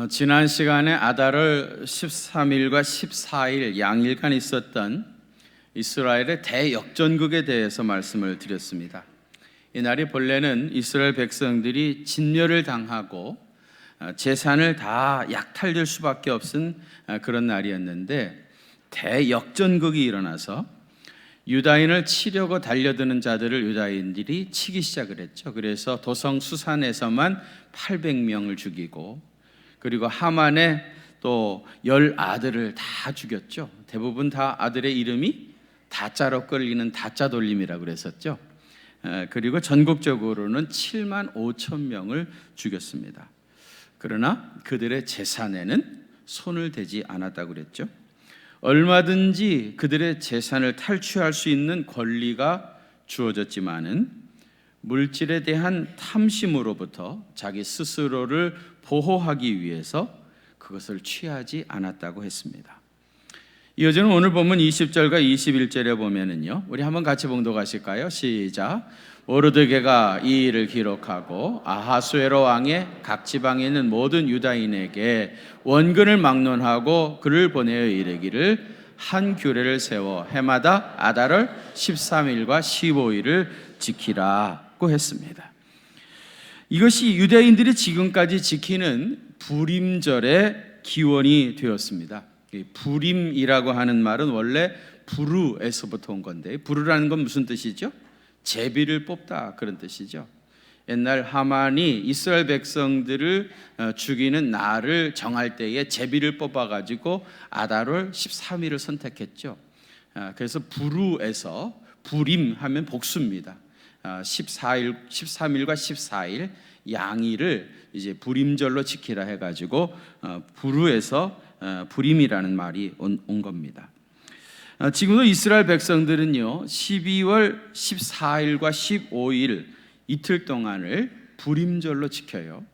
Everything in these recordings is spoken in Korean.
지난 시간에 아달월 13일과 14일 양일간 있었던 이스라엘의 대역전극에 대해서 말씀을 드렸습니다. 이날이 본래는 이스라엘 백성들이 진멸을 당하고 재산을 다 약탈될 수밖에 없은 그런 날이었는데, 대역전극이 일어나서 유다인을 치려고 달려드는 자들을 유다인들이 치기 시작을 했죠. 그래서 도성 수산에서만 800명을 죽이고, 그리고 하만의 또 10아들을 다 죽였죠. 대부분 다 아들의 이름이 다자로 끌리는 다자 돌림이라고 그랬었죠. 그리고 전국적으로는 7만 5천 명을 죽였습니다. 그러나 그들의 재산에는 손을 대지 않았다고 그랬죠. 얼마든지 그들의 재산을 탈취할 수 있는 권리가 주어졌지만은 물질에 대한 탐심으로부터 자기 스스로를 보호하기 위해서 그것을 취하지 않았다고 했습니다. 이어지는 오늘 본문 20절과 21절에 보면은요, 우리 한번 같이 봉독하실까요? 시작. 모르드게가 이 일을 기록하고 아하수에로 왕의 각 지방에 있는 모든 유다인에게 원근을 막론하고 그를 보내어 이르기를, 한 규례를 세워 해마다 아달월 13일과 15일을 지키라고 했습니다. 이것이 유대인들이 지금까지 지키는 부림절의 기원이 되었습니다. 부림이라고 하는 말은 원래 부르에서부터 온 건데, 부르라는 건 무슨 뜻이죠? 제비를 뽑다, 그런 뜻이죠. 옛날 하만이 이스라엘 백성들을 죽이는 날을 정할 때에 제비를 뽑아가지고 아달월 13일을 선택했죠. 그래서 부르에서 부림하면 복수입니다. 13일과 14일 양일을 이제 부림절로 지키라 해가지고 부르에서 부림이라는 말이 온 겁니다. 지금도 이스라엘 백성들은요, 12월 14일과 15일 이틀 동안을 부림절로 지켜요.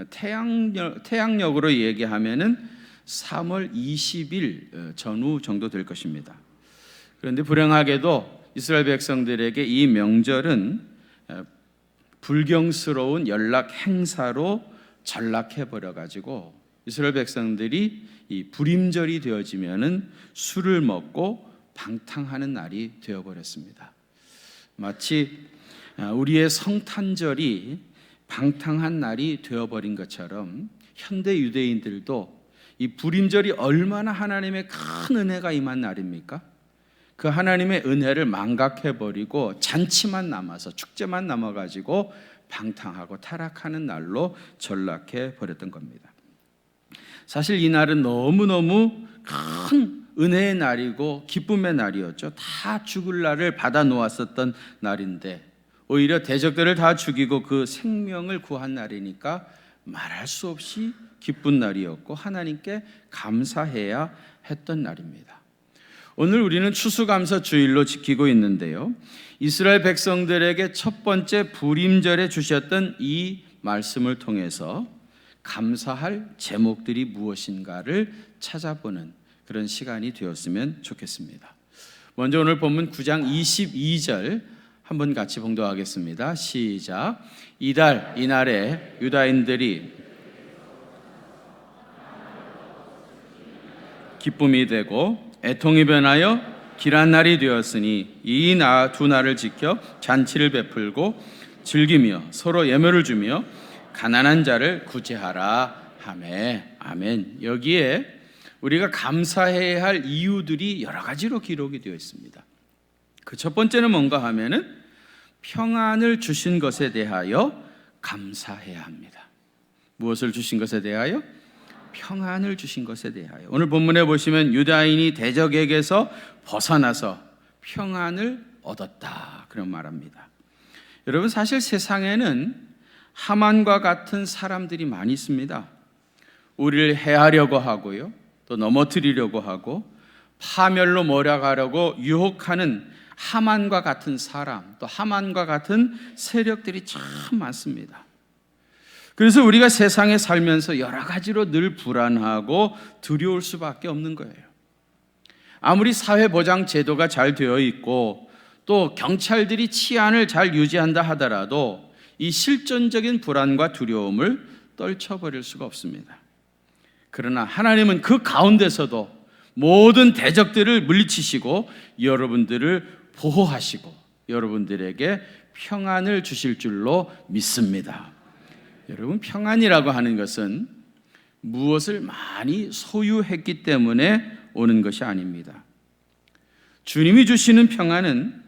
태양력으로 얘기하면은 3월 20일 전후 정도 될 것입니다. 그런데 불행하게도 이스라엘 백성들에게 이 명절은 불경스러운 연락 행사로 전락해 버려 가지고 이스라엘 백성들이 이 불임절이 되어지면은 술을 먹고 방탕하는 날이 되어 버렸습니다. 마치 우리의 성탄절이 방탕한 날이 되어 버린 것처럼 현대 유대인들도 이 불임절이 얼마나 하나님의 큰 은혜가 임한 날입니까? 그 하나님의 은혜를 망각해버리고 잔치만 남아서, 축제만 남아가지고 방탕하고 타락하는 날로 전락해버렸던 겁니다. 사실 이 날은 너무너무 큰 은혜의 날이고 기쁨의 날이었죠. 다 죽을 날을 받아 놓았었던 날인데 오히려 대적들을 다 죽이고 그 생명을 구한 날이니까 말할 수 없이 기쁜 날이었고 하나님께 감사해야 했던 날입니다. 오늘 우리는 추수감사 주일로 지키고 있는데요, 이스라엘 백성들에게 첫 번째 부림절에 주셨던 이 말씀을 통해서 감사할 제목들이 무엇인가를 찾아보는 그런 시간이 되었으면 좋겠습니다. 먼저 오늘 본문 9장 22절 한번 같이 봉독하겠습니다. 시작. 이날에 유다인들이 기쁨이 되고 애통이 변하여 길한 날이 되었으니 이 두 날을 지켜 잔치를 베풀고 즐기며 서로 예물을 주며 가난한 자를 구제하라 하매. 아멘. 여기에 우리가 감사해야 할 이유들이 여러 가지로 기록이 되어 있습니다. 그 첫 번째는 뭔가 하면은 평안을 주신 것에 대하여 감사해야 합니다. 무엇을 주신 것에 대하여? 평안을 주신 것에 대하여. 오늘 본문에 보시면 유다인이 대적에게서 벗어나서 평안을 얻었다, 그런 말합니다. 여러분, 사실 세상에는 하만과 같은 사람들이 많이 있습니다. 우리를 해하려고 하고요, 또 넘어뜨리려고 하고 파멸로 몰아가려고 유혹하는 하만과 같은 사람, 또 하만과 같은 세력들이 참 많습니다. 그래서 우리가 세상에 살면서 여러 가지로 늘 불안하고 두려울 수밖에 없는 거예요. 아무리 사회보장 제도가 잘 되어 있고 또 경찰들이 치안을 잘 유지한다 하더라도 이 실존적인 불안과 두려움을 떨쳐버릴 수가 없습니다. 그러나 하나님은 그 가운데서도 모든 대적들을 물리치시고 여러분들을 보호하시고 여러분들에게 평안을 주실 줄로 믿습니다. 여러분, 평안이라고 하는 것은 무엇을 많이 소유했기 때문에 오는 것이 아닙니다. 주님이 주시는 평안은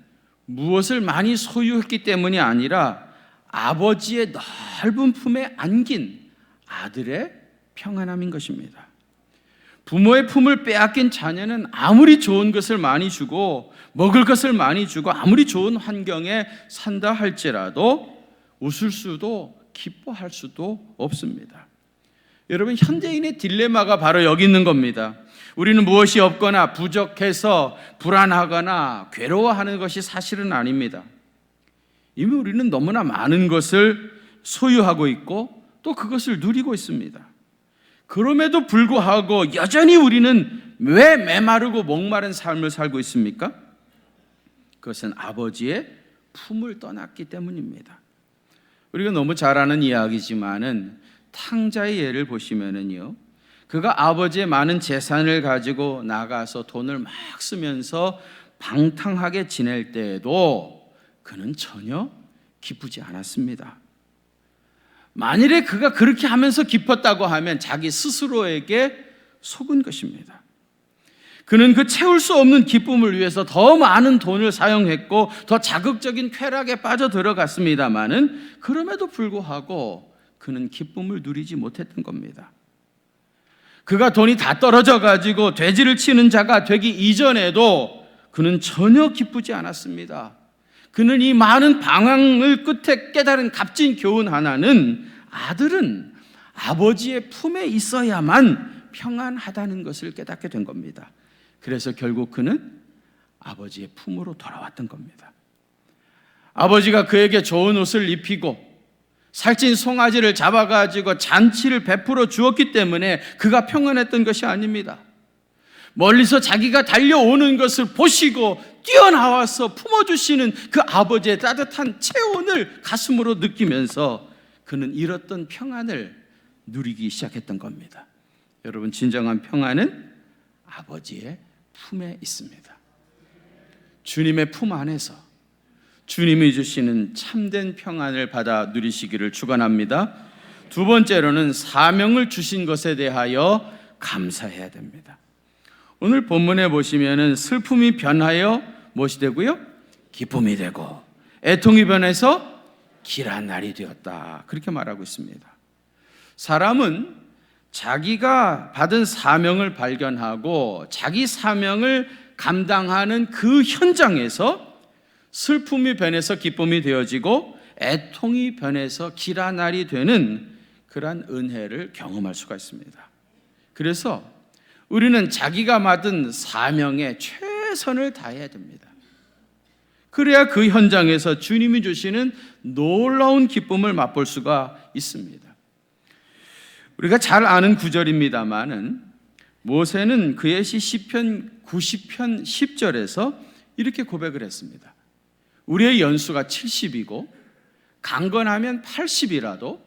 무엇을 많이 소유했기 때문이 아니라 아버지의 넓은 품에 안긴 아들의 평안함인 것입니다. 부모의 품을 빼앗긴 자녀는 아무리 좋은 것을 많이 주고 먹을 것을 많이 주고 아무리 좋은 환경에 산다 할지라도 웃을 수도 기뻐할 수도 없습니다. 여러분, 현대인의 딜레마가 바로 여기 있는 겁니다. 우리는 무엇이 없거나 부족해서 불안하거나 괴로워하는 것이 사실은 아닙니다. 이미 우리는 너무나 많은 것을 소유하고 있고 또 그것을 누리고 있습니다. 그럼에도 불구하고 여전히 우리는 왜 메마르고 목마른 삶을 살고 있습니까? 그것은 아버지의 품을 떠났기 때문입니다. 우리가 너무 잘 아는 이야기지만은 탕자의 예를 보시면은요, 그가 아버지의 많은 재산을 가지고 나가서 돈을 막 쓰면서 방탕하게 지낼 때에도 그는 전혀 기쁘지 않았습니다. 만일에 그가 그렇게 하면서 기뻤다고 하면 자기 스스로에게 속은 것입니다. 그는 그 채울 수 없는 기쁨을 위해서 더 많은 돈을 사용했고 더 자극적인 쾌락에 빠져들어갔습니다마는 그럼에도 불구하고 그는 기쁨을 누리지 못했던 겁니다. 그가 돈이 다 떨어져 가지고 돼지를 치는 자가 되기 이전에도 그는 전혀 기쁘지 않았습니다. 그는 이 많은 방황을 끝에 깨달은 값진 교훈 하나는 아들은 아버지의 품에 있어야만 평안하다는 것을 깨닫게 된 겁니다. 그래서 결국 그는 아버지의 품으로 돌아왔던 겁니다. 아버지가 그에게 좋은 옷을 입히고 살찐 송아지를 잡아가지고 잔치를 베풀어 주었기 때문에 그가 평안했던 것이 아닙니다. 멀리서 자기가 달려오는 것을 보시고 뛰어나와서 품어주시는 그 아버지의 따뜻한 체온을 가슴으로 느끼면서 그는 잃었던 평안을 누리기 시작했던 겁니다. 여러분, 진정한 평안은 아버지의 품에 있습니다. 주님의 품 안에서 주님이 주시는 참된 평안을 받아 누리시기를 축원합니다. 두 번째로는 사명을 주신 것에 대하여 감사해야 됩니다. 오늘 본문에 보시면은 슬픔이 변하여 무엇이 되고요? 기쁨이 되고 애통이 변해서 길한 날이 되었다. 그렇게 말하고 있습니다. 사람은 자기가 받은 사명을 발견하고 자기 사명을 감당하는 그 현장에서 슬픔이 변해서 기쁨이 되어지고 애통이 변해서 길한 날이 되는 그러한 은혜를 경험할 수가 있습니다. 그래서 우리는 자기가 맡은 사명에 최선을 다해야 됩니다. 그래야 그 현장에서 주님이 주시는 놀라운 기쁨을 맛볼 수가 있습니다. 우리가 잘 아는 구절입니다마는 모세는 그의 시 시편 90편 10절에서 이렇게 고백을 했습니다. 우리의 연수가 70이고 강건하면 80이라도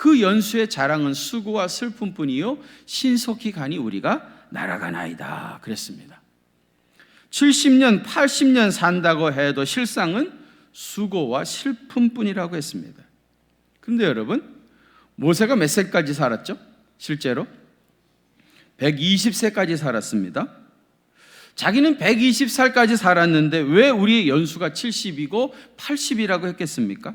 그 연수의 자랑은 수고와 슬픔뿐이요 신속히 가니 우리가 날아가나이다 그랬습니다. 70년 80년 산다고 해도 실상은 수고와 슬픔뿐이라고 했습니다. 그런데 여러분, 모세가 몇 세까지 살았죠? 실제로 120세까지 살았습니다. 자기는 120살까지 살았는데 왜 우리의 연수가 70이고 80이라고 했겠습니까?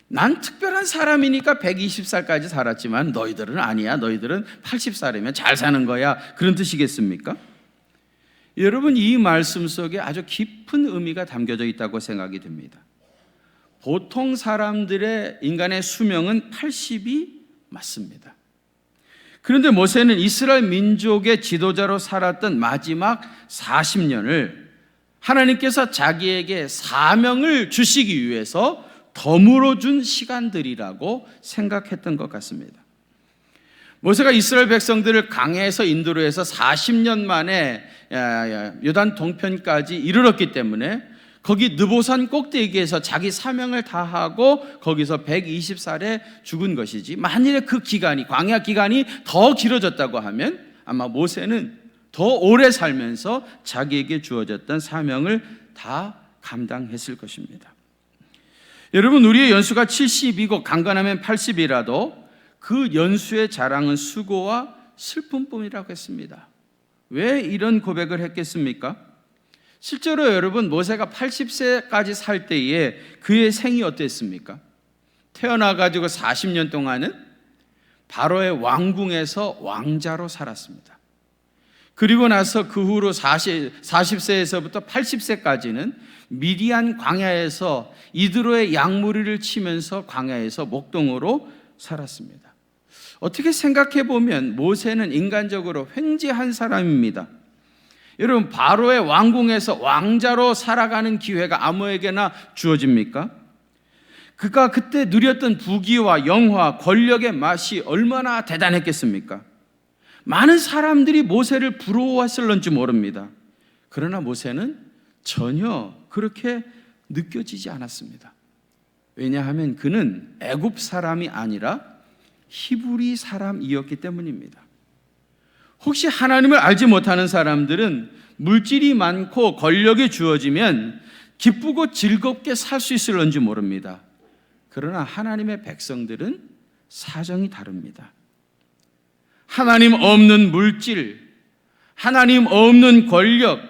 난 특별한 사람이니까 120살까지 살았지만 너희들은 아니야. 너희들은 80살이면 잘 사는 거야. 그런 뜻이겠습니까? 여러분, 이 말씀 속에 아주 깊은 의미가 담겨져 있다고 생각이 듭니다. 보통 사람들의 인간의 수명은 80이 맞습니다. 그런데 모세는 이스라엘 민족의 지도자로 살았던 마지막 40년을 하나님께서 자기에게 사명을 주시기 위해서 덤으로 준 시간들이라고 생각했던 것 같습니다. 모세가 이스라엘 백성들을 강해에서 인도로 해서 40년 만에 요단 동편까지 이르렀기 때문에 거기 느보산 꼭대기에서 자기 사명을 다하고 거기서 120살에 죽은 것이지, 만일에 그 기간이, 광야 기간이 더 길어졌다고 하면 아마 모세는 더 오래 살면서 자기에게 주어졌던 사명을 다 감당했을 것입니다. 여러분, 우리의 연수가 70이고 강건하면 80이라도 그 연수의 자랑은 수고와 슬픔뿐이라고 했습니다. 왜 이런 고백을 했겠습니까? 실제로 여러분, 모세가 80세까지 살 때에 그의 생이 어땠습니까? 태어나가지고 40년 동안은 바로의 왕궁에서 왕자로 살았습니다. 그리고 나서 그 후로 40세에서부터 80세까지는 미디안 광야에서 이드로의 양무리를 치면서 광야에서 목동으로 살았습니다. 어떻게 생각해 보면 모세는 인간적으로 횡재한 사람입니다. 여러분, 바로의 왕궁에서 왕자로 살아가는 기회가 아무에게나 주어집니까? 그가 그때 누렸던 부귀와 영화, 권력의 맛이 얼마나 대단했겠습니까? 많은 사람들이 모세를 부러워했을런지 모릅니다. 그러나 모세는 전혀 그렇게 느껴지지 않았습니다. 왜냐하면 그는 애굽 사람이 아니라 히브리 사람이었기 때문입니다. 혹시 하나님을 알지 못하는 사람들은 물질이 많고 권력이 주어지면 기쁘고 즐겁게 살 수 있을런지 모릅니다. 그러나 하나님의 백성들은 사정이 다릅니다. 하나님 없는 물질, 하나님 없는 권력,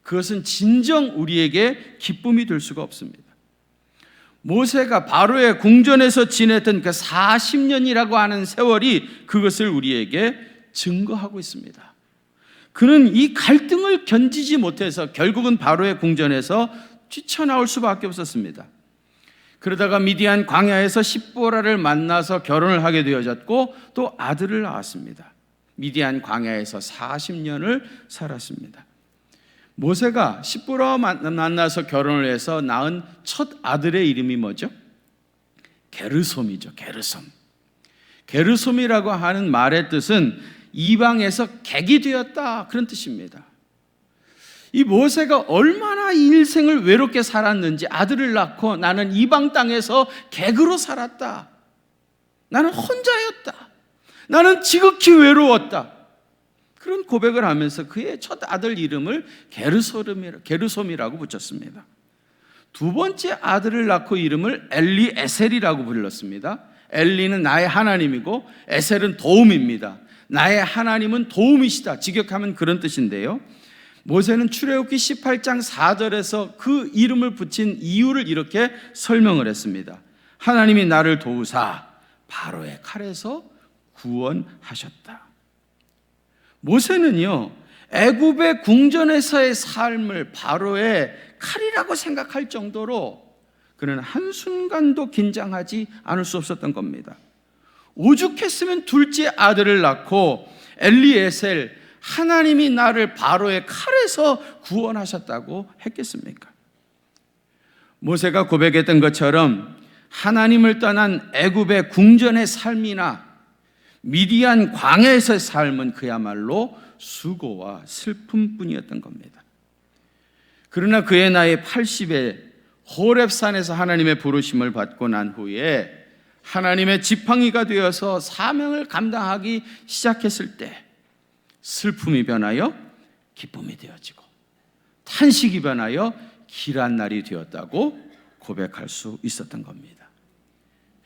그것은 진정 우리에게 기쁨이 될 수가 없습니다. 모세가 바로의 궁전에서 지냈던 그 40년이라고 하는 세월이 그것을 우리에게 증거하고 있습니다. 그는 이 갈등을 견디지 못해서 결국은 바로의 궁전에서 뛰쳐나올 수밖에 없었습니다. 그러다가 미디안 광야에서 십보라를 만나서 결혼을 하게 되어졌고 또 아들을 낳았습니다. 미디안 광야에서 40년을 살았습니다. 모세가 십보라와 만나서 결혼을 해서 낳은 첫 아들의 이름이 뭐죠? 게르솜이죠. 게르솜이라고 하는 말의 뜻은 이방에서 객이 되었다, 그런 뜻입니다. 이 모세가 얼마나 일생을 외롭게 살았는지, 아들을 낳고 나는 이방 땅에서 객으로 살았다, 나는 혼자였다, 나는 지극히 외로웠다, 그런 고백을 하면서 그의 첫 아들 이름을 게르솜이라고 붙였습니다. 두 번째 아들을 낳고 이름을 엘리에셀이라고 불렀습니다. 엘리는 나의 하나님이고 에셀은 도움입니다. 나의 하나님은 도움이시다, 직역하면 그런 뜻인데요, 모세는 출애굽기 18장 4절에서 그 이름을 붙인 이유를 이렇게 설명을 했습니다. 하나님이 나를 도우사 바로의 칼에서 구원하셨다. 모세는요, 애굽의 궁전에서의 삶을 바로의 칼이라고 생각할 정도로 그는 한순간도 긴장하지 않을 수 없었던 겁니다. 오죽했으면 둘째 아들을 낳고 엘리에셀, 하나님이 나를 바로의 칼에서 구원하셨다고 했겠습니까? 모세가 고백했던 것처럼 하나님을 떠난 애굽의 궁전의 삶이나 미디안 광야에서의 삶은 그야말로 수고와 슬픔뿐이었던 겁니다. 그러나 그의 나이 80에 호렙산에서 하나님의 부르심을 받고 난 후에 하나님의 지팡이가 되어서 사명을 감당하기 시작했을 때 슬픔이 변하여 기쁨이 되어지고 탄식이 변하여 길한 날이 되었다고 고백할 수 있었던 겁니다.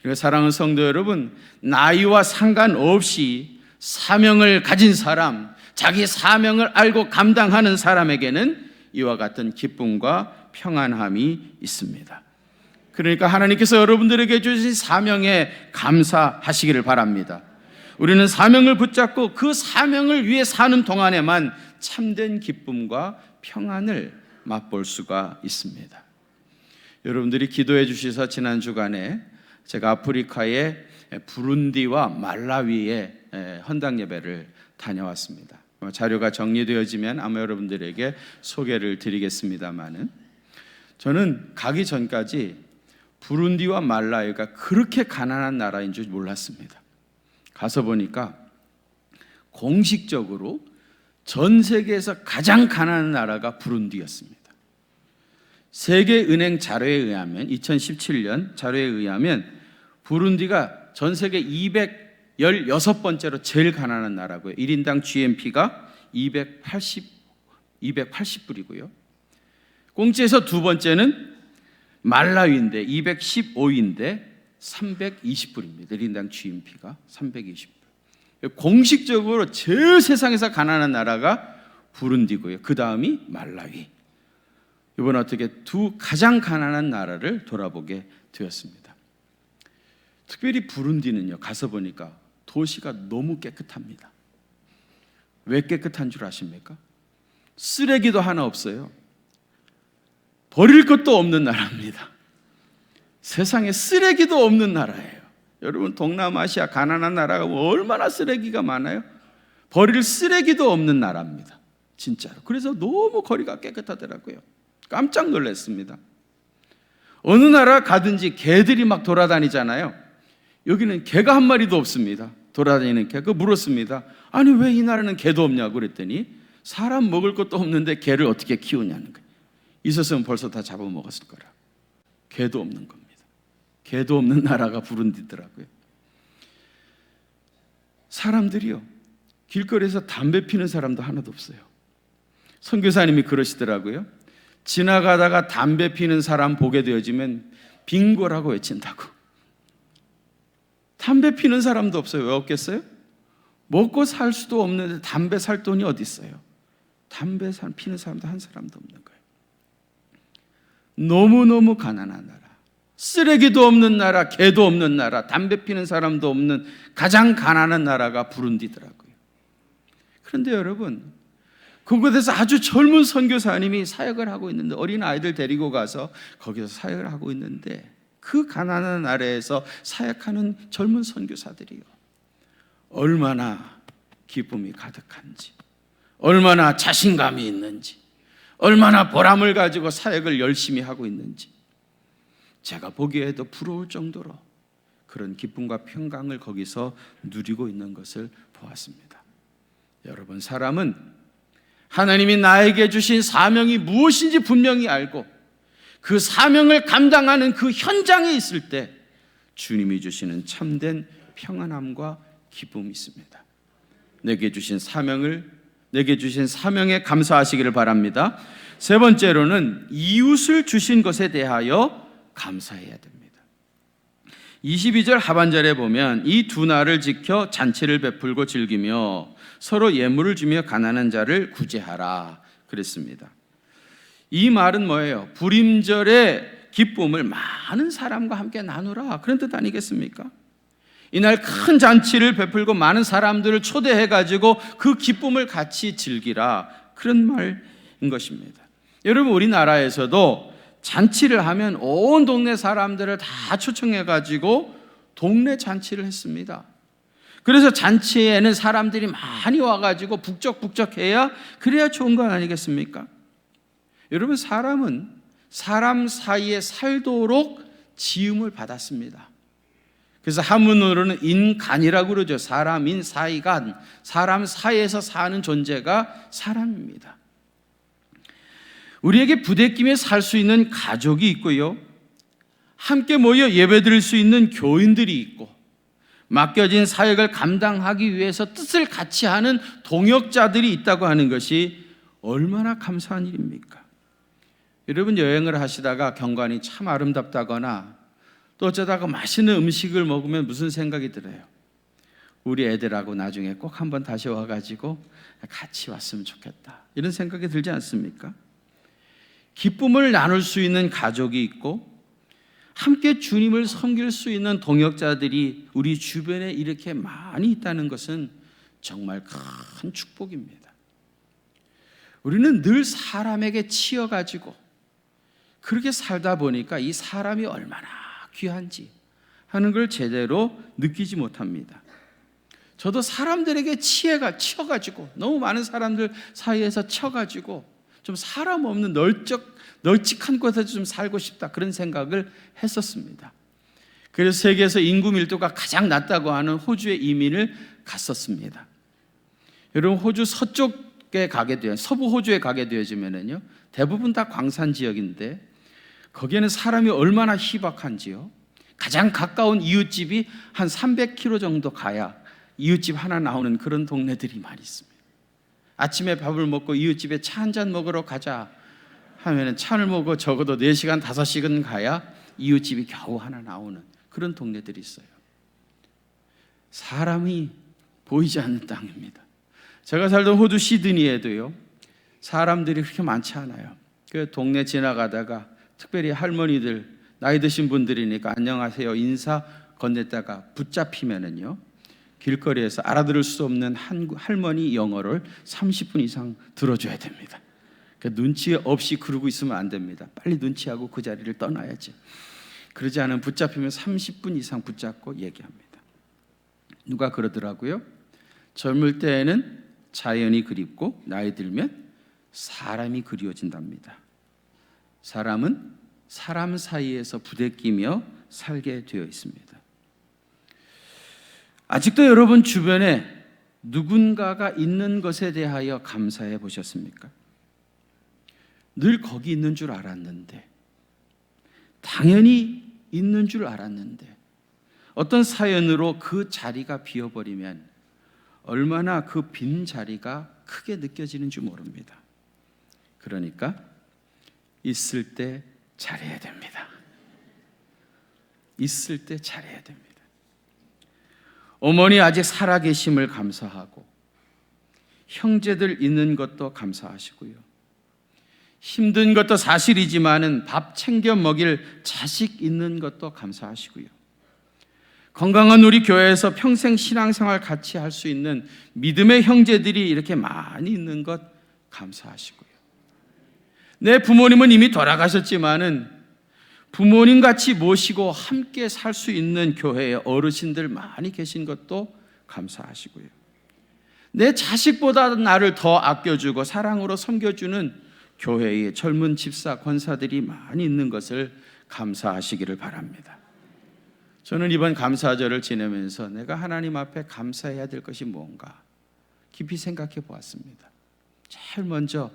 그리고 사랑하는 성도 여러분, 나이와 상관없이 사명을 가진 사람, 자기 사명을 알고 감당하는 사람에게는 이와 같은 기쁨과 평안함이 있습니다. 그러니까 하나님께서 여러분들에게 주신 사명에 감사하시기를 바랍니다. 우리는 사명을 붙잡고 그 사명을 위해 사는 동안에만 참된 기쁨과 평안을 맛볼 수가 있습니다. 여러분들이 기도해 주셔서 지난 주간에 제가 아프리카의 부룬디와 말라위에 헌당 예배를 다녀왔습니다. 자료가 정리되어지면 아마 여러분들에게 소개를 드리겠습니다만은, 저는 가기 전까지 부룬디와 말라위가 그렇게 가난한 나라인 줄 몰랐습니다. 가서 보니까 공식적으로 전 세계에서 가장 가난한 나라가 부룬디였습니다. 세계은행 자료에 의하면 2017년 자료에 의하면 부룬디가 전 세계 216번째로 제일 가난한 나라고요. 1인당 GNP가 280불이고요. 꽁지에서 두 번째는 말라위인데 215인데 320불입니다. 1인당 GNP가 320불. 공식적으로 제일 세상에서 가난한 나라가 부룬디고요. 그 다음이 말라위. 이번 어떻게 두 가장 가난한 나라를 돌아보게 되었습니다. 특별히 부룬디는요, 가서 보니까 도시가 너무 깨끗합니다. 왜 깨끗한 줄 아십니까? 쓰레기도 하나 없어요. 버릴 것도 없는 나라입니다. 세상에 쓰레기도 없는 나라예요. 여러분, 동남아시아 가난한 나라가 얼마나 쓰레기가 많아요? 버릴 쓰레기도 없는 나라입니다. 진짜로. 그래서 너무 거리가 깨끗하더라고요. 깜짝 놀랐습니다. 어느 나라 가든지 개들이 막 돌아다니잖아요. 여기는 개가 한 마리도 없습니다. 돌아다니는 개. 그 물었습니다. 아니, 왜 이 나라는 개도 없냐고 그랬더니 사람 먹을 것도 없는데 개를 어떻게 키우냐는 거예요. 있었으면 벌써 다 잡아먹었을 거라. 개도 없는 겁니다. 개도 없는 나라가 부룬디더라고요. 사람들이요, 길거리에서 담배 피는 사람도 하나도 없어요. 선교사님이 그러시더라고요. 지나가다가 담배 피는 사람 보게 되어지면 빙고라고 외친다고. 담배 피는 사람도 없어요. 왜 없겠어요? 먹고 살 수도 없는데 담배 살 돈이 어디 있어요? 담배 피는 사람도 한 사람도 없는 거예요. 너무너무 가난한 나라, 쓰레기도 없는 나라, 개도 없는 나라, 담배 피는 사람도 없는 가장 가난한 나라가 부룬디더라고요. 그런데 여러분, 그곳에서 아주 젊은 선교사님이 사역을 하고 있는데, 어린 아이들 데리고 가서 거기서 사역을 하고 있는데, 그 가난한 나라에서 사역하는 젊은 선교사들이요, 얼마나 기쁨이 가득한지, 얼마나 자신감이 있는지, 얼마나 보람을 가지고 사역을 열심히 하고 있는지 제가 보기에도 부러울 정도로 그런 기쁨과 평강을 거기서 누리고 있는 것을 보았습니다. 여러분, 사람은 하나님이 나에게 주신 사명이 무엇인지 분명히 알고 그 사명을 감당하는 그 현장에 있을 때 주님이 주시는 참된 평안함과 기쁨이 있습니다. 내게 주신 사명에 감사하시기를 바랍니다. 세 번째로는 이웃을 주신 것에 대하여 감사해야 됩니다. 22절 하반절에 보면 이 두 날을 지켜 잔치를 베풀고 즐기며 서로 예물을 주며 가난한 자를 구제하라 그랬습니다. 이 말은 뭐예요? 불임절의 기쁨을 많은 사람과 함께 나누라, 그런 뜻 아니겠습니까? 이날 큰 잔치를 베풀고 많은 사람들을 초대해가지고 그 기쁨을 같이 즐기라, 그런 말인 것입니다. 여러분, 우리나라에서도 잔치를 하면 온 동네 사람들을 다 초청해가지고 동네 잔치를 했습니다. 그래서 잔치에는 사람들이 많이 와가지고 북적북적해야, 그래야 좋은 건 아니겠습니까? 여러분, 사람은 사람 사이에 살도록 지음을 받았습니다. 그래서 한문으로는 인간이라고 그러죠. 사람인 사이간, 사람 사이에서 사는 존재가 사람입니다. 우리에게 부대끼며 살 수 있는 가족이 있고요, 함께 모여 예배드릴 수 있는 교인들이 있고, 맡겨진 사역을 감당하기 위해서 뜻을 같이 하는 동역자들이 있다고 하는 것이 얼마나 감사한 일입니까? 여러분, 여행을 하시다가 경관이 참 아름답다거나 또 어쩌다가 맛있는 음식을 먹으면 무슨 생각이 들어요? 우리 애들하고 나중에 꼭 한번 다시 와가지고 같이 왔으면 좋겠다, 이런 생각이 들지 않습니까? 기쁨을 나눌 수 있는 가족이 있고 함께 주님을 섬길 수 있는 동역자들이 우리 주변에 이렇게 많이 있다는 것은 정말 큰 축복입니다. 우리는 늘 사람에게 치여가지고 그렇게 살다 보니까 이 사람이 얼마나 귀한지 하는 걸 제대로 느끼지 못합니다. 저도 사람들에게 치여가지고, 너무 많은 사람들 사이에서 쳐가지고 좀 사람 없는 널찍한 곳에서 좀 살고 싶다, 그런 생각을 했었습니다. 그래서 세계에서 인구 밀도가 가장 낮다고 하는 호주에 이민을 갔었습니다. 여러분, 호주 서쪽에 가게 되면, 서부 호주에 가게 되어지면은요, 대부분 다 광산 지역인데 거기에는 사람이 얼마나 희박한지요. 가장 가까운 이웃집이 한 300km 정도 가야 이웃집 하나 나오는 그런 동네들이 많이 있습니다. 아침에 밥을 먹고 이웃집에 차 한잔 먹으러 가자 하면은 차를 먹고 적어도 4시간, 5시간 가야 이웃집이 겨우 하나 나오는 그런 동네들이 있어요. 사람이 보이지 않는 땅입니다. 제가 살던 호주 시드니에도요, 사람들이 그렇게 많지 않아요. 그 동네 지나가다가 특별히 할머니들, 나이 드신 분들이니까 안녕하세요 인사 건넸다가 붙잡히면은요, 길거리에서 알아들을 수 없는 할머니 영어를 30분 이상 들어줘야 됩니다. 그러니까 눈치 없이 그러고 있으면 안 됩니다. 빨리 눈치하고 그 자리를 떠나야지. 그러지 않으면 붙잡히면 30분 이상 붙잡고 얘기합니다. 누가 그러더라고요. 젊을 때에는 자연이 그립고 나이 들면 사람이 그리워진답니다. 사람은 사람 사이에서 부대끼며 살게 되어 있습니다. 아직도 여러분 주변에 누군가가 있는 것에 대하여 감사해 보셨습니까? 늘 거기 있는 줄 알았는데, 당연히 있는 줄 알았는데 어떤 사연으로 그 자리가 비어버리면 얼마나 그 빈 자리가 크게 느껴지는지 모릅니다. 그러니까 있을 때 잘해야 됩니다. 있을 때 잘해야 됩니다. 어머니 아직 살아계심을 감사하고, 형제들 있는 것도 감사하시고요, 힘든 것도 사실이지만은 밥 챙겨 먹일 자식 있는 것도 감사하시고요, 건강한 우리 교회에서 평생 신앙생활 같이 할 수 있는 믿음의 형제들이 이렇게 많이 있는 것 감사하시고요, 내 부모님은 이미 돌아가셨지만은 부모님 같이 모시고 함께 살 수 있는 교회에 어르신들 많이 계신 것도 감사하시고요, 내 자식보다 나를 더 아껴주고 사랑으로 섬겨주는 교회의 젊은 집사, 권사들이 많이 있는 것을 감사하시기를 바랍니다. 저는 이번 감사절을 지내면서 내가 하나님 앞에 감사해야 될 것이 뭔가 깊이 생각해 보았습니다. 제일 먼저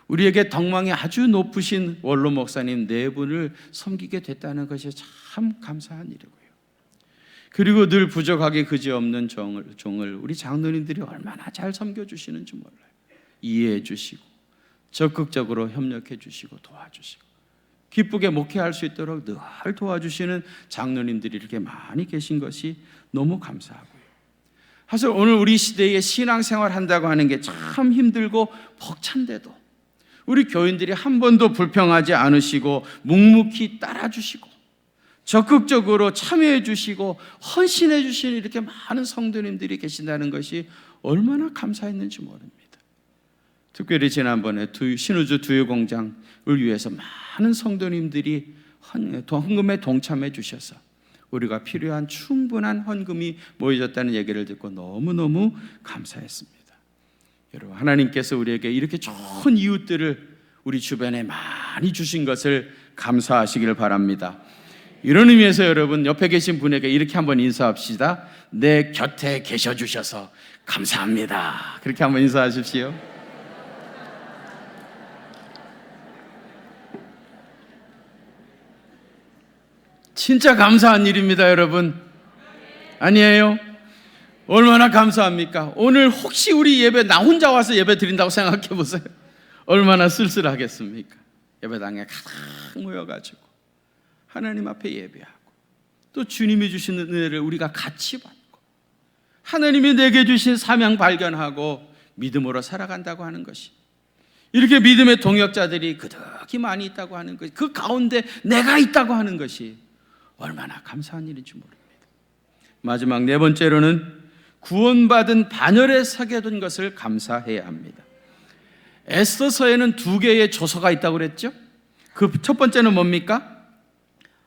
우리에게 덕망이 아주 높으신 원로 목사님 4분을 섬기게 됐다는 것이 참 감사한 일이고요. 그리고 늘 부족하게 그지없는 종을 우리 장로님들이 얼마나 잘 섬겨주시는지 몰라요. 이해해 주시고 적극적으로 협력해 주시고 도와주시고 기쁘게 목회할 수 있도록 늘 도와주시는 장로님들이 이렇게 많이 계신 것이 너무 감사하고요. 사실 오늘 우리 시대에 신앙생활 한다고 하는 게 참 힘들고 벅찬데도 우리 교인들이 한 번도 불평하지 않으시고 묵묵히 따라주시고 적극적으로 참여해 주시고 헌신해 주시는 이렇게 많은 성도님들이 계신다는 것이 얼마나 감사했는지 모릅니다. 특별히 지난번에 신우주 두유공장을 위해서 많은 성도님들이 헌금에 동참해 주셔서 우리가 필요한 충분한 헌금이 모여졌다는 얘기를 듣고 너무너무 감사했습니다. 여러분, 하나님께서 우리에게 이렇게 좋은 이웃들을 우리 주변에 많이 주신 것을 감사하시기를 바랍니다. 이런 의미에서 여러분, 옆에 계신 분에게 이렇게 한번 인사합시다. 내 곁에 계셔 주셔서 감사합니다. 그렇게 한번 인사하십시오. 진짜 감사한 일입니다, 여러분. 아니에요? 얼마나 감사합니까? 오늘 혹시 우리 예배 나 혼자 와서 예배 드린다고 생각해 보세요. 얼마나 쓸쓸하겠습니까? 예배당에 가득 모여가지고 하나님 앞에 예배하고 또 주님이 주시는 은혜를 우리가 같이 받고 하나님이 내게 주신 사명 발견하고 믿음으로 살아간다고 하는 것이, 이렇게 믿음의 동역자들이 그득히 많이 있다고 하는 것이, 그 가운데 내가 있다고 하는 것이 얼마나 감사한 일인지 모릅니다. 마지막 4번째로는 구원받은 반열에 서게 된 것을 감사해야 합니다. 에스더서에는 2개의 조서가 있다고 그랬죠. 그 첫 번째는 뭡니까?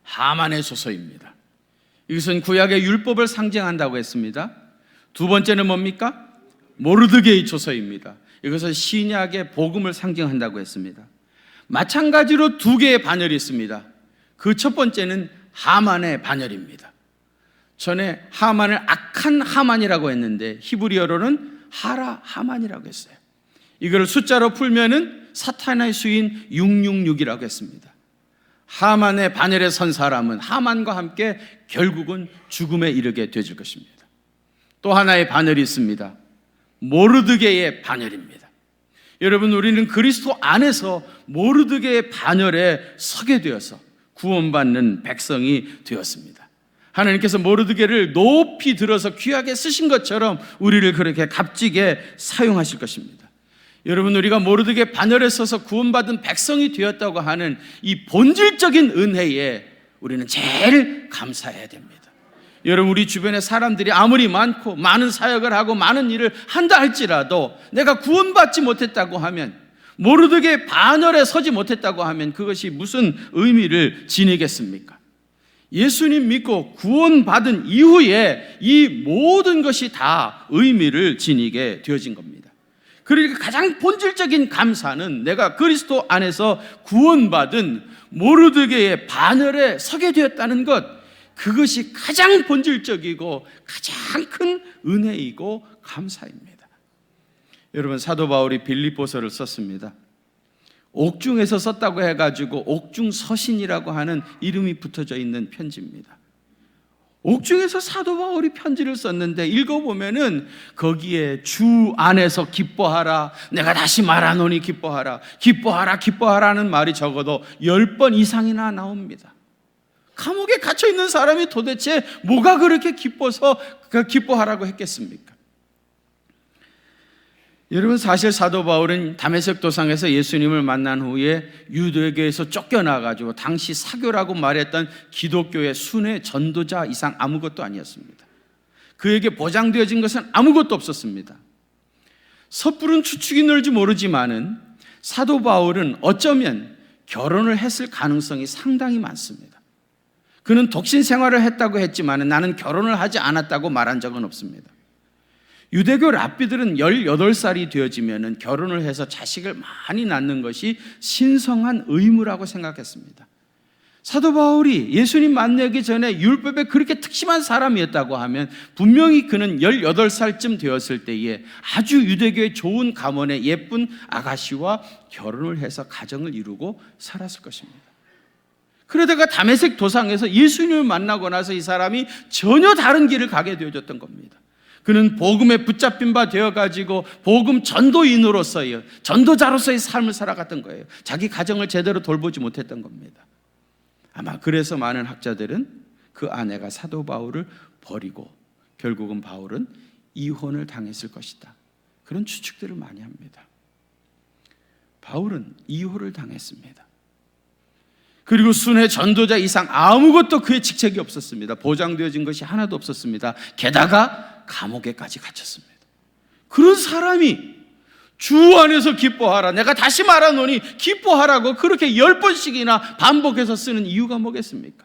하만의 조서입니다. 이것은 구약의 율법을 상징한다고 했습니다. 2번째는 뭡니까? 모르드게의 조서입니다. 이것은 신약의 복음을 상징한다고 했습니다. 마찬가지로 2개의 반열이 있습니다. 그 첫 번째는 하만의 반열입니다. 전에 하만을 악한 하만이라고 했는데 히브리어로는 하라 하만이라고 했어요. 이걸 숫자로 풀면은 사탄의 수인 666이라고 했습니다. 하만의 반열에 선 사람은 하만과 함께 결국은 죽음에 이르게 되질 것입니다. 또 하나의 반열이 있습니다. 모르드게의 반열입니다. 여러분, 우리는 그리스도 안에서 모르드게의 반열에 서게 되어서 구원받는 백성이 되었습니다. 하나님께서 모르드게를 높이 들어서 귀하게 쓰신 것처럼 우리를 그렇게 값지게 사용하실 것입니다. 여러분, 우리가 모르드게 반열에 서서 구원받은 백성이 되었다고 하는 이 본질적인 은혜에 우리는 제일 감사해야 됩니다. 여러분, 우리 주변에 사람들이 아무리 많고 많은 사역을 하고 많은 일을 한다 할지라도 내가 구원받지 못했다고 하면, 모르드게 반열에 서지 못했다고 하면 그것이 무슨 의미를 지니겠습니까? 예수님 믿고 구원받은 이후에 이 모든 것이 다 의미를 지니게 되어진 겁니다. 그러니까 가장 본질적인 감사는 내가 그리스도 안에서 구원받은 모르드게의 반열에 서게 되었다는 것, 그것이 가장 본질적이고 가장 큰 은혜이고 감사입니다. 여러분, 사도 바울이 빌립보서를 썼습니다. 옥중에서 썼다고 해가지고 옥중서신이라고 하는 이름이 붙어져 있는 편지입니다. 옥중에서 사도 바울이 편지를 썼는데 읽어보면은 거기에 주 안에서 기뻐하라, 내가 다시 말하노니 기뻐하라, 기뻐하라, 기뻐하라는 말이 적어도 10번 이상이나 나옵니다. 감옥에 갇혀있는 사람이 도대체 뭐가 그렇게 기뻐서 기뻐하라고 했겠습니까? 여러분, 사실 사도 바울은 다메섹 도상에서 예수님을 만난 후에 유대교에서 쫓겨나가지고 당시 사교라고 말했던 기독교의 순회 전도자 이상 아무것도 아니었습니다. 그에게 보장되어진 것은 아무것도 없었습니다. 섣부른 추측이 늘지 모르지만은 사도 바울은 어쩌면 결혼을 했을 가능성이 상당히 많습니다. 그는 독신 생활을 했다고 했지만 나는 결혼을 하지 않았다고 말한 적은 없습니다. 유대교 랍비들은 18살이 되어지면 결혼을 해서 자식을 많이 낳는 것이 신성한 의무라고 생각했습니다. 사도 바울이 예수님 만나기 전에 율법에 그렇게 특심한 사람이었다고 하면 분명히 그는 18살쯤 되었을 때에 아주 유대교의 좋은 가문의 예쁜 아가씨와 결혼을 해서 가정을 이루고 살았을 것입니다. 그러다가 다메섹 도상에서 예수님을 만나고 나서 이 사람이 전혀 다른 길을 가게 되어졌던 겁니다. 그는 복음에 붙잡힌 바 되어가지고 복음 전도인으로서의, 전도자로서의 삶을 살아갔던 거예요. 자기 가정을 제대로 돌보지 못했던 겁니다. 아마 그래서 많은 학자들은 그 아내가 사도 바울을 버리고 결국은 바울은 이혼을 당했을 것이다, 그런 추측들을 많이 합니다. 바울은 이혼을 당했습니다. 그리고 순회 전도자 이상 아무것도 그의 직책이 없었습니다. 보장되어진 것이 하나도 없었습니다. 게다가 감옥에까지 갇혔습니다. 그런 사람이 주 안에서 기뻐하라, 내가 다시 말하노니 기뻐하라고 그렇게 10번씩이나 반복해서 쓰는 이유가 뭐겠습니까?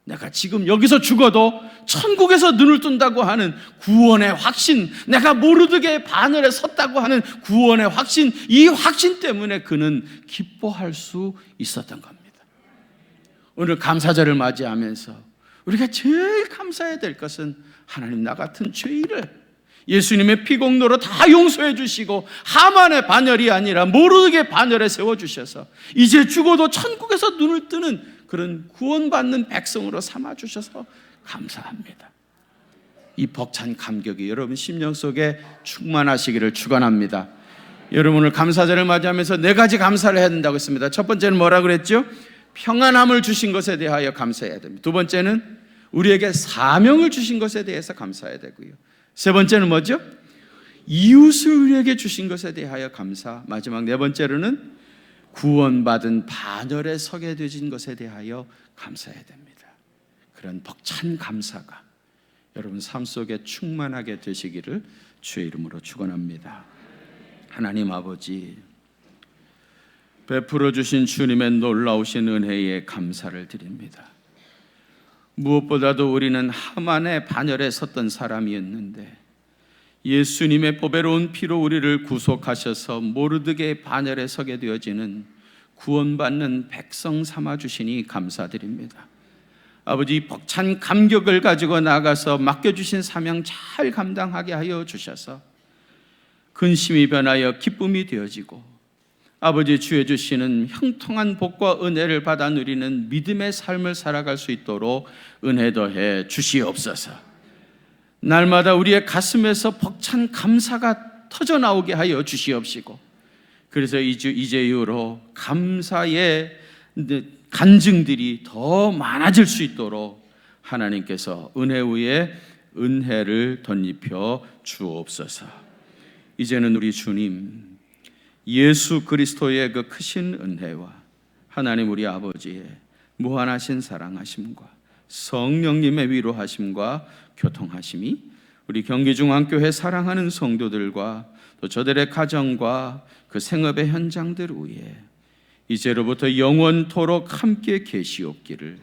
내가 지금 여기서 죽어도 천국에서 눈을 뜬다고 하는 구원의 확신, 내가 모르드게 반열에 섰다고 하는 구원의 확신, 이 확신 때문에 그는 기뻐할 수 있었던 겁니다. 오늘 감사절을 맞이하면서 우리가 제일 감사해야 될 것은 하나님, 나 같은 죄인을 예수님의 피공로로 다 용서해 주시고 하만의 반열이 아니라 모르게 반열에 세워주셔서 이제 죽어도 천국에서 눈을 뜨는 그런 구원받는 백성으로 삼아주셔서 감사합니다. 이 벅찬 감격이 여러분 심령 속에 충만하시기를 축원합니다. 여러분을 감사절을 맞이하면서 4가지 감사를 해야 된다고 했습니다. 첫 번째는 뭐라 그랬죠? 평안함을 주신 것에 대하여 감사해야 됩니다. 두 번째는 우리에게 사명을 주신 것에 대해서 감사해야 되고요. 세 번째는 뭐죠? 이웃을 우리에게 주신 것에 대하여 감사. 마지막 4번째로는 구원받은 반열에 서게 되신 것에 대하여 감사해야 됩니다. 그런 벅찬 감사가 여러분 삶 속에 충만하게 되시기를 주의 이름으로 축원합니다. 하나님 아버지, 베풀어 주신 주님의 놀라우신 은혜에 감사를 드립니다. 무엇보다도 우리는 하만의 반열에 섰던 사람이었는데 예수님의 보배로운 피로 우리를 구속하셔서 모르드게의 반열에 서게 되어지는 구원받는 백성 삼아 주시니 감사드립니다. 아버지, 벅찬 감격을 가지고 나가서 맡겨주신 사명 잘 감당하게 하여 주셔서 근심이 변하여 기쁨이 되어지고, 아버지 주여 주시는 형통한 복과 은혜를 받아 누리는 믿음의 삶을 살아갈 수 있도록 은혜 더해 주시옵소서. 날마다 우리의 가슴에서 벅찬 감사가 터져나오게 하여 주시옵시고, 그래서 이제 이후로 감사의 간증들이 더 많아질 수 있도록 하나님께서 은혜 위에 은혜를 덧입혀 주옵소서. 이제는 우리 주님 예수 그리스도의 그 크신 은혜와 하나님 우리 아버지의 무한하신 사랑하심과 성령님의 위로하심과 교통하심이 우리 경기중앙교회 사랑하는 성도들과 또 저들의 가정과 그 생업의 현장들 위에 이제로부터 영원토록 함께 계시옵기를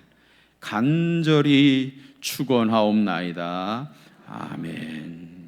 간절히 축원하옵나이다. 아멘.